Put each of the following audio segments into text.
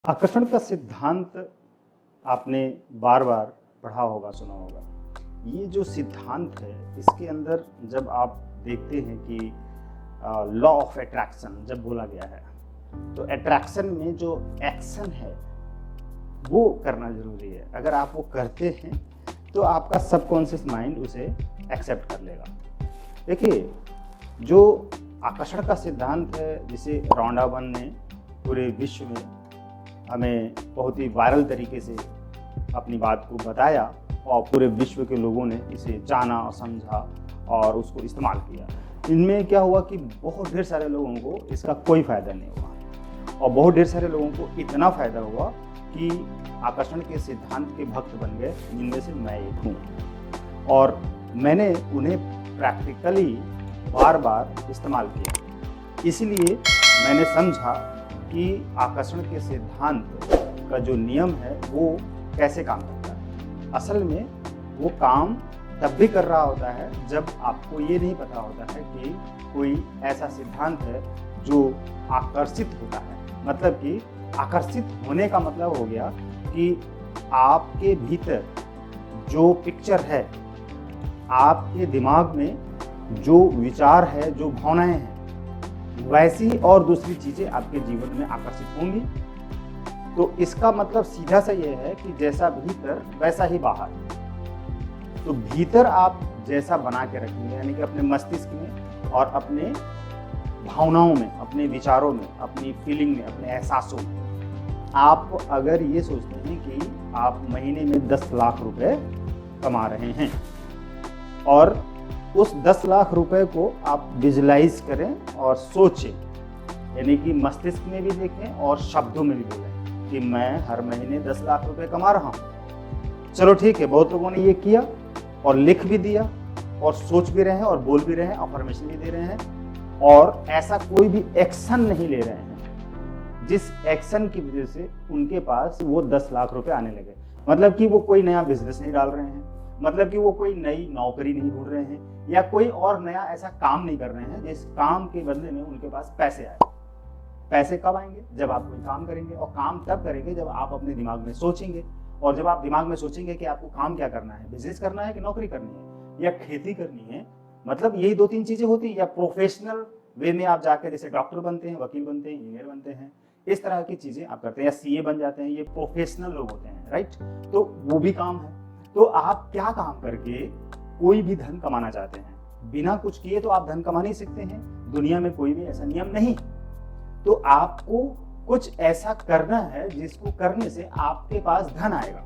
आकर्षण का सिद्धांत आपने बार बार पढ़ा होगा, सुना होगा। ये जो सिद्धांत है, इसके अंदर जब आप देखते हैं कि लॉ ऑफ अट्रैक्शन जब बोला गया है, तो अट्रैक्शन में जो एक्शन है वो करना जरूरी है। अगर आप वो करते हैं तो आपका सबकॉन्शियस माइंड उसे एक्सेप्ट कर लेगा। देखिए, जो आकर्षण का सिद्धांत है, जिसे रॉन्डा बर्न ने पूरे विश्व में हमें बहुत ही वायरल तरीके से अपनी बात को बताया और पूरे विश्व के लोगों ने इसे जाना और समझा और उसको इस्तेमाल किया। इनमें क्या हुआ कि बहुत ढेर सारे लोगों को इसका कोई फ़ायदा नहीं हुआ और बहुत ढेर सारे लोगों को इतना फ़ायदा हुआ कि आकर्षण के सिद्धांत के भक्त बन गए, जिनमें से मैं एक हूँ। और मैंने उन्हें प्रैक्टिकली बार बार इस्तेमाल किया। इसीलिए मैंने समझा कि आकर्षण के सिद्धांत का जो नियम है वो कैसे काम करता है। असल में वो काम तब भी कर रहा होता है जब आपको ये नहीं पता होता है कि कोई ऐसा सिद्धांत है जो आकर्षित होता है। मतलब कि आकर्षित होने का मतलब हो गया कि आपके भीतर जो पिक्चर है, आपके दिमाग में जो विचार है, जो भावनाएं हैं, वैसी और दूसरी चीजें आपके जीवन में आकर्षित होंगी। तो इसका मतलब सीधा सा ये है कि जैसा भीतर वैसा ही बाहर। तो भीतर आप जैसा बना के रखेंगे, यानी कि अपने मस्तिष्क में और अपने भावनाओं में, अपने विचारों में, अपनी फीलिंग में, अपने एहसासों में। आप अगर ये सोचते हैं कि आप महीने में 10 लाख रुपए कमा रहे हैं और उस 10 लाख रुपए को आप विजुलाइज करें और सोचें, यानी कि मस्तिष्क में भी देखें और शब्दों में भी बोलें कि मैं हर महीने 10 लाख रुपए कमा रहा हूँ। चलो ठीक है, बहुत लोगों ने ये किया और लिख भी दिया और सोच भी रहे हैं और बोल भी रहे हैं, अफर्मेशन भी दे रहे हैं, और ऐसा कोई भी एक्शन नहीं ले रहे हैं जिस एक्शन की वजह से उनके पास वो 10 लाख रुपए आने लगे। मतलब कि वो कोई नया बिजनेस नहीं डाल रहे हैं, मतलब कि वो कोई नई नौकरी नहीं ढूंढ रहे हैं, या कोई और नया ऐसा काम नहीं कर रहे हैं जिस काम के बदले में उनके पास पैसे आए। पैसे कब आएंगे? जब आप कोई काम करेंगे, और काम तब करेंगे जब आप अपने दिमाग में सोचेंगे। और जब आप दिमाग में सोचेंगे कि आपको काम क्या करना है, बिजनेस करना है कि नौकरी करनी है या खेती करनी है, मतलब यही 2-3 चीजें होती है। या प्रोफेशनल वे में आप जाकर जैसे डॉक्टर बनते हैं, वकील बनते हैं, इंजीनियर बनते हैं, इस तरह की चीजें आप करते हैं, या सीए बन जाते हैं। ये प्रोफेशनल लोग होते हैं, राइट? तो वो भी काम है। तो आप क्या काम करके कोई भी धन कमाना चाहते हैं? बिना कुछ किए तो आप धन कमा नहीं सकते हैं। दुनिया में कोई भी ऐसा नियम नहीं। तो आपको कुछ ऐसा करना है जिसको करने से आपके पास धन आएगा।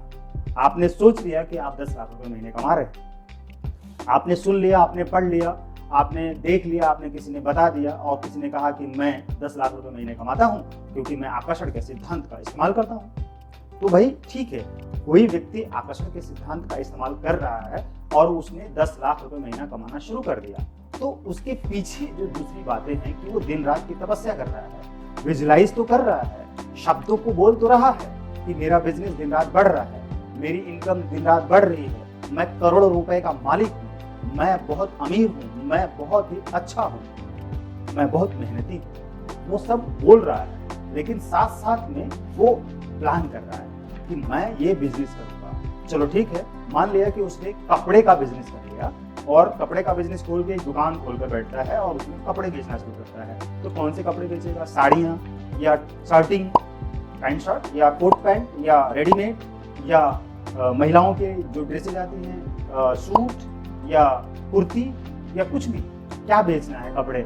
आपने सोच लिया कि आप 10 लाख रुपए महीने कमा रहे हैं, आपने सुन लिया, आपने पढ़ लिया, आपने देख लिया, आपने किसी ने बता दिया और किसी ने कहा कि मैं 10 लाख रुपए महीने कमाता हूं क्योंकि मैं आकर्षण के सिद्धांत का इस्तेमाल करता हूं। तो भाई ठीक है, कोई व्यक्ति आकर्षण के सिद्धांत का इस्तेमाल कर रहा है और उसने 10 लाख रुपए महीना कमाना शुरू कर दिया, तो उसके पीछे जो दूसरी बातें हैं कि वो दिन रात की तपस्या कर रहा है, विजुलाइज तो कर रहा है, शब्दों को बोल तो रहा है कि मेरा बिजनेस दिन रात बढ़ रहा है, मेरी इनकम दिन रात बढ़ रही है, मैं करोड़ों रुपए का मालिक हूँ, मैं बहुत अमीर हूँ, मैं बहुत ही अच्छा हूँ, मैं बहुत मेहनती हूँ। वो सब बोल रहा है, लेकिन साथ साथ में वो प्लान कर रहा है कि मैं ये बिजनेस करूंगा। चलो ठीक है, मान लिया कि उसने कपड़े का बिजनेस कर लिया और कपड़े का बिजनेस खोल के एक दुकान खोलकर बैठता है और उसमें कपड़े बेचना शुरू करता है। तो कौन से कपड़े बेचेगा? साड़ियाँ या शर्टिंग, पैंट शर्ट या कोट पैंट या रेडीमेड या महिलाओं के जो ड्रेसेज आती हैं, सूट या कुर्ती या कुछ भी, क्या बेचना है कपड़े?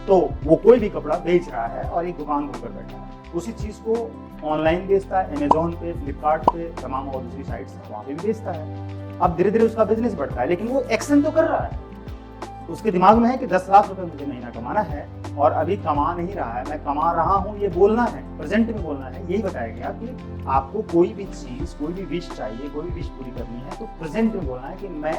तो वो कोई भी कपड़ा बेच रहा है और एक दुकान खोलकर बैठा है। उसी चीज को ऑनलाइन बेचता है, अमेजोन पे, फ्लिपकार्ट पे, तमाम और दूसरी साइट्स है, वहाँ पे भी बेचता है। अब धीरे धीरे उसका बिजनेस बढ़ता है, लेकिन वो एक्शन तो कर रहा है। उसके दिमाग में है कि 10 लाख रुपए मुझे महीना कमाना है और अभी कमा नहीं रहा है, मैं कमा रहा हूँ, ये बोलना है, प्रेजेंट में बोलना है। यही बताया गया कि आपको कोई भी चीज, कोई भी विश चाहिए, कोई भी विश पूरी करनी है तो प्रेजेंट में बोलना है कि मैं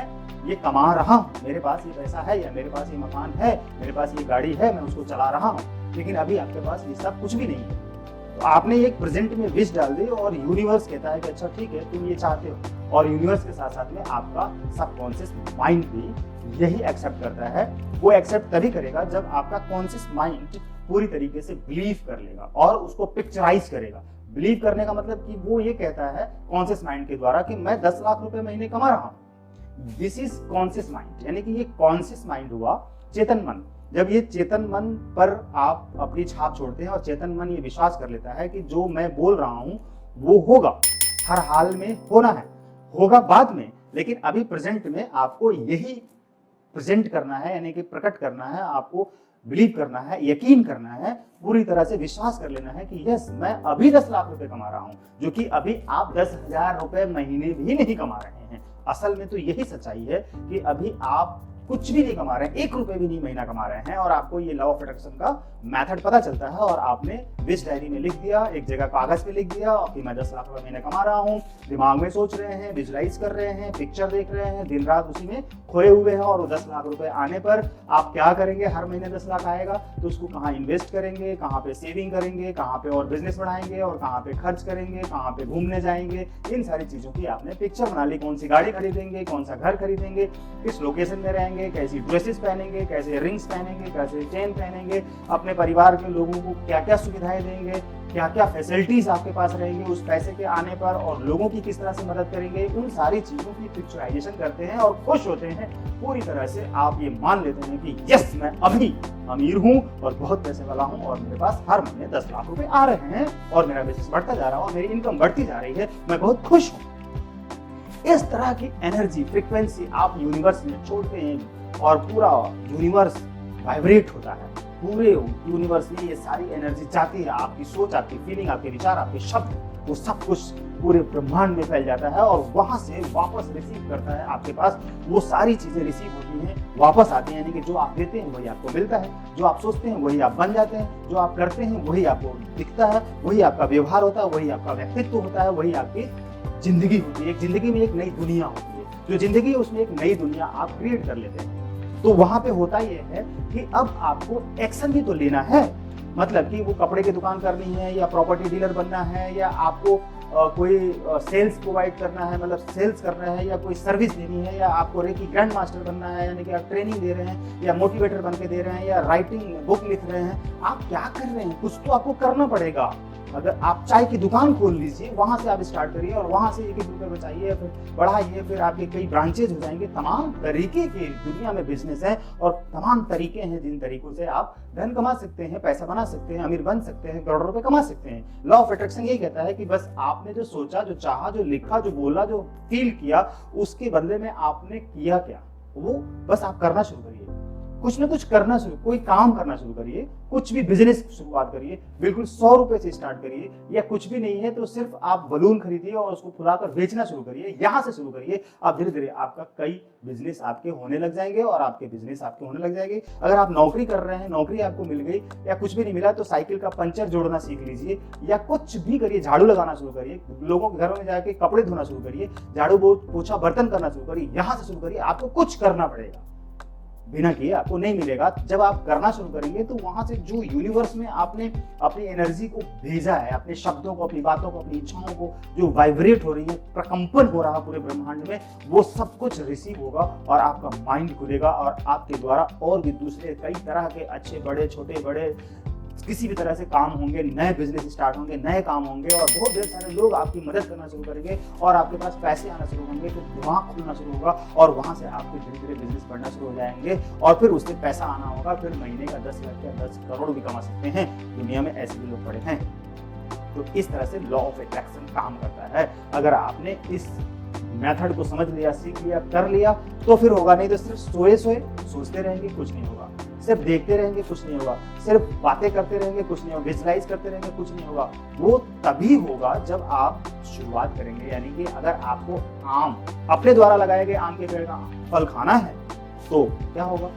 ये कमा रहा हूँ, मेरे पास ये पैसा है, या मेरे पास ये मकान है, मेरे पास ये गाड़ी है, मैं उसको चला रहा हूँ। लेकिन अभी आपके पास ये सब कुछ भी नहीं है। तो आपने एक प्रेजेंट में विश डाल दी और यूनिवर्स कहता है कि अच्छा ठीक है, तुम ये चाहते हो। और यूनिवर्स के साथ साथ में आपका सबकॉन्शियस माइंड भी यही एक्सेप्ट करता है। वो एक्सेप्ट तभी करेगा जब आपका कॉन्शियस माइंड पूरी तरीके से बिलीव कर लेगा और उसको पिक्चराइज करेगा, बिलीव करने का मतलब कि वो ये कहता है कॉन्शियस माइंड के द्वारा कि मैं 10 लाख रुपए महीने कमा रहा हूं। दिस इज कॉन्शियस माइंड, यानी कि ये कॉन्शियस माइंड हुआ चेतन मन। जब ये चेतन मन पर आप अपनी छाप छोड़ते हैं और चेतन मन ये विश्वास कर लेता है कि जो मैं बोल रहा हूं वो होगा, हर हाल में होना है, होगा बाद में, लेकिन अभी प्रेजेंट में आपको यही प्रेजेंट करना है, यानी कि प्रकट करना है, आपको बिलीव करना है, यकीन करना है, पूरी तरह से विश्वास कर लेना है कि यस मैं अभी 10 लाख रुपए कमा रहा हूं, जो कि अभी आप 10,000 रुपए महीने भी नहीं कमा रहे हैं। असल में तो यही सच्चाई है कि अभी आप कुछ भी नहीं कमा रहे हैं, 1 रुपए भी नहीं महीना कमा रहे हैं, और आपको ये लॉ ऑफ अट्रैक्शन का मेथड पता चलता है और आपने विश डायरी में लिख दिया, एक जगह कागज पे लिख दिया कि मैं 10 लाख रुपए महीने कमा रहा हूँ, दिमाग में सोच रहे हैं, विजुलाइज कर रहे हैं, पिक्चर देख रहे हैं, दिन रात उसी में खोए हुए हैं, और 10 लाख रुपए आने पर आप क्या करेंगे? हर महीने 10 लाख आएगा तो उसको कहाँ इन्वेस्ट करेंगे, कहाँ पे सेविंग करेंगे, कहाँ पे और बिजनेस बढ़ाएंगे, और कहाँ पे खर्च करेंगे, कहाँ पे घूमने जाएंगे, इन सारी चीजों की आपने पिक्चर बना ली। कौन सी गाड़ी खरीदेंगे, कौन सा घर खरीदेंगे, किस लोकेशन में रहेंगे, कैसी ड्रेसेस पहनेंगे, कैसे रिंग्स पहनेंगे, कैसे चेन पहनेंगे, अपने परिवार के लोगों को क्या क्या सुविधाएं देंगे, क्या क्या फैसिलिटीज आपके पास रहेंगी उस पैसे के आने पर, और लोगों की किस तरह से मदद करेंगे, उन सारी चीजों की पिक्चराइजेशन करते हैं और खुश होते हैं। पूरी तरह से आप ये मान लेते हैं कि यस मैं अभी अमीर हूं और बहुत पैसे वाला हूं, और मेरे पास हर महीने 10 लाख रुपए आ रहे हैं, और मेरा बिजनेस बढ़ता जा रहा है, और मेरी इनकम बढ़ती जा रही है, मैं बहुत खुश हूं। इस तरह की एनर्जी फ्रीक्वेंसी आप यूनिवर्स में छोड़ते हैं और पूरा यूनिवर्स वाइब्रेट होता है। पूरे यूनिवर्स में ये सारी एनर्जी जाती है, आपकी सोच, आपकी फीलिंग, आपके विचार, आपके शब्द, वो सब कुछ पूरे ब्रह्मांड में फैल जाता है, और वहां से वापस रिसीव करता है आपके पास। वो सारी चीजें रिसीव होती हैं, वापस आती हैं, यानी कि जो आप देते हैं वही आपको मिलता है, जो आप सोचते हैं वही आप बन जाते हैं, जो आप करते हैं वही आपको दिखता है, वही आपका व्यवहार होता है, वही आपका व्यक्तित्व होता है, वही आपकी जिंदगी होती है। एक जिंदगी में एक नई दुनिया होती है, जो जिंदगी है उसमें एक नई दुनिया आप क्रिएट कर लेते हैं। तो वहां पे होता यह है कि अब आपको एक्शन भी तो लेना है, मतलब कि वो कपड़े की दुकान करनी है, या प्रॉपर्टी डीलर बनना है, या आपको कोई सेल्स प्रोवाइड करना है, मतलब सेल्स करना है, या कोई सर्विस देनी है, या आपको रेकी ग्रैंड मास्टर बनना है, यानी कि आप ट्रेनिंग दे रहे हैं, या मोटिवेटर बन के दे रहे हैं, या राइटिंग बुक लिख रहे हैं। आप क्या कर रहे हैं? कुछ तो आपको करना पड़ेगा। अगर आप चाय की दुकान खोल लीजिए, वहां से आप स्टार्ट करिए, और वहां से 1-1 रुपए बचाइए, फिर बढ़ाइए, फिर आपके कई ब्रांचेज हो जाएंगे। तमाम तरीके के दुनिया में बिजनेस है, और तमाम तरीके हैं जिन तरीकों से आप धन कमा सकते हैं, पैसा बना सकते हैं, अमीर बन सकते हैं, करोड़ों रुपए कमा सकते हैं। लॉ ऑफ अट्रैक्शन यही कहता है कि बस आपने जो सोचा, जो चाहा, जो लिखा, जो बोला, जो फील किया, उसके बदले में आपने किया क्या, वो बस आप करना शुरू करिए। कुछ ना कुछ करना शुरू, कोई काम करना शुरू करिए, कुछ भी बिजनेस शुरुआत करिए, बिल्कुल 100 रुपए से स्टार्ट करिए, या कुछ भी नहीं है तो सिर्फ आप बलून खरीदिए और उसको फुलाकर बेचना शुरू करिए। यहाँ से शुरू करिए। आप धीरे धीरे आपका कई बिजनेस आपके होने लग जाएंगे, और आपके बिजनेस आपके होने लग जाएंगे। अगर आप नौकरी कर रहे हैं, नौकरी आपको मिल गई, या कुछ भी नहीं मिला, तो साइकिल का पंचर जोड़ना सीख लीजिए, या कुछ भी करिए, झाड़ू लगाना शुरू करिए, लोगों के घरों में जाके कपड़े धोना शुरू करिए, झाड़ू पोछा बर्तन करना शुरू करिए। यहाँ से शुरू करिए। आपको कुछ करना पड़ेगा, बिना किए आपको नहीं मिलेगा। जब आप करना शुरू करेंगे तो वहां से जो यूनिवर्स में आपने अपनी एनर्जी को भेजा है, अपने शब्दों को, अपनी बातों को, अपनी इच्छाओं को, जो वाइब्रेट हो रही है, प्रकंपन हो रहा है पूरे ब्रह्मांड में, वो सब कुछ रिसीव होगा, और आपका माइंड खुलेगा, और आपके द्वारा और भी दूसरे कई तरह के अच्छे बड़े, छोटे बड़े, किसी भी तरह से काम होंगे, नए बिजनेस स्टार्ट होंगे, नए काम होंगे, और बहुत ढेर सारे लोग आपकी मदद करना शुरू करेंगे, और आपके पास पैसे आना शुरू होंगे, फिर दिमाग खुलना शुरू होगा, और वहां से आपके धीरे धीरे बिजनेस बढ़ना शुरू हो जाएंगे, और फिर उससे पैसा आना होगा। फिर महीने का 10 लाख या 10 करोड़ भी कमा सकते हैं। दुनिया में ऐसे भी लोग पड़े हैं। तो इस तरह से लॉ ऑफ अट्रैक्शन काम करता है। अगर आपने इस मेथड को समझ लिया, सीख लिया, कर लिया, तो फिर होगा। नहीं तो सिर्फ सोए सोचते रहेंगे, कुछ नहीं होगा। सिर्फ देखते रहेंगे, कुछ नहीं होगा। सिर्फ बातें करते रहेंगे, कुछ नहीं होगा। विजुलाइज करते रहेंगे, कुछ नहीं होगा। वो तभी होगा जब आप शुरुआत करेंगे। यानी कि अगर आपको आम, अपने द्वारा लगाए गए आम के पेड़ का फल खाना है, तो क्या होगा?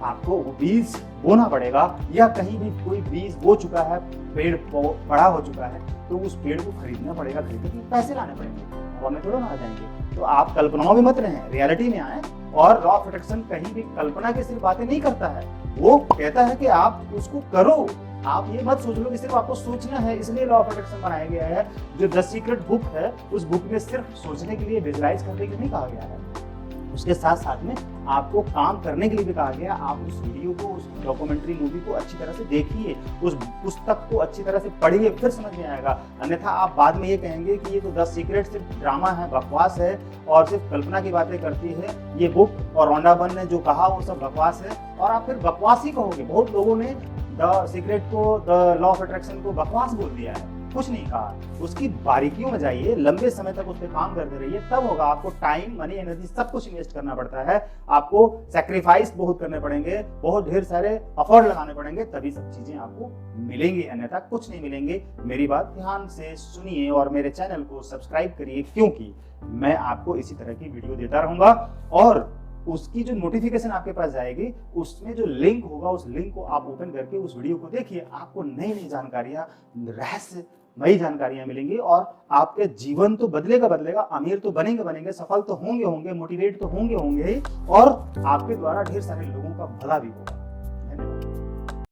आपको वो बीज बोना पड़ेगा, या कहीं भी कोई बीज बो चुका है, पेड़ बड़ा हो चुका है, तो उस पेड़ को खरीदना पड़ेगा, खरीदने के लिए पैसे लाने पड़ेंगे, और में थोड़ा ना आ जाएंगे। तो आप कल्पनाओं में मत रहें, रियलिटी में आए। और लॉ ऑफ अट्रैक्शन कहीं भी कल्पना की सिर्फ बातें नहीं करता है, वो कहता है कि आप उसको करो। आप ये मत सोच लो कि सिर्फ आपको सोचना है। इसलिए लॉ ऑफ अट्रैक्शन बनाया गया है। जो द सीक्रेट बुक है, उस बुक में सिर्फ सोचने के लिए, विजुलाइज करने के लिए नहीं कहा गया है। उसके साथ साथ में आपको काम करने के लिए भी कहा गया। आप उस वीडियो को, उस डॉक्यूमेंट्री मूवी को अच्छी तरह से देखिए, उस पुस्तक को अच्छी तरह से पढ़िए, फिर समझ में आएगा। अन्यथा आप बाद में ये कहेंगे कि ये तो 10 सीक्रेट सिर्फ ड्रामा है, बकवास है और सिर्फ कल्पना की बातें करती है, ये बुक और रोंडा बर्न ने जो कहा वो सब बकवास है, और आप फिर बकवास ही कहोगे। बहुत लोगों ने द सीक्रेट को, द लॉ ऑफ अट्रैक्शन को बकवास बोल दिया है, कुछ नहीं कहा। उसकी बारीकियों में जाइए, लंबे समय तक उस पर काम करते रहिए, तब होगा। आपको टाइम, मनी, एनर्जी सब कुछ इन्वेस्ट करना पड़ता है, आपको सैक्रिफाइस बहुत करने पड़ेंगे, बहुत ढेर सारे एफर्ट लगाने पड़ेंगे, तभी सब चीजें आपको मिलेंगी, अन्यथा कुछ नहीं मिलेंगे। मेरी बात ध्यान से सुनिए और मेरे चैनल को सब्सक्राइब करिए, क्योंकि मैं आपको इसी तरह की वीडियो देता रहूंगा, और उसकी जो नोटिफिकेशन आपके पास जाएगी, उसमें जो लिंक होगा, उस लिंक को आप ओपन करके उस वीडियो को देखिए। आपको नई नई जानकारियां, रहस्यमयी जानकारियां मिलेंगी, और आपके जीवन तो बदलेगा, अमीर तो बनेंगे, सफल तो होंगे, मोटिवेट तो होंगे ही, और आपके द्वारा ढेर सारे लोगों का भला भी होगा।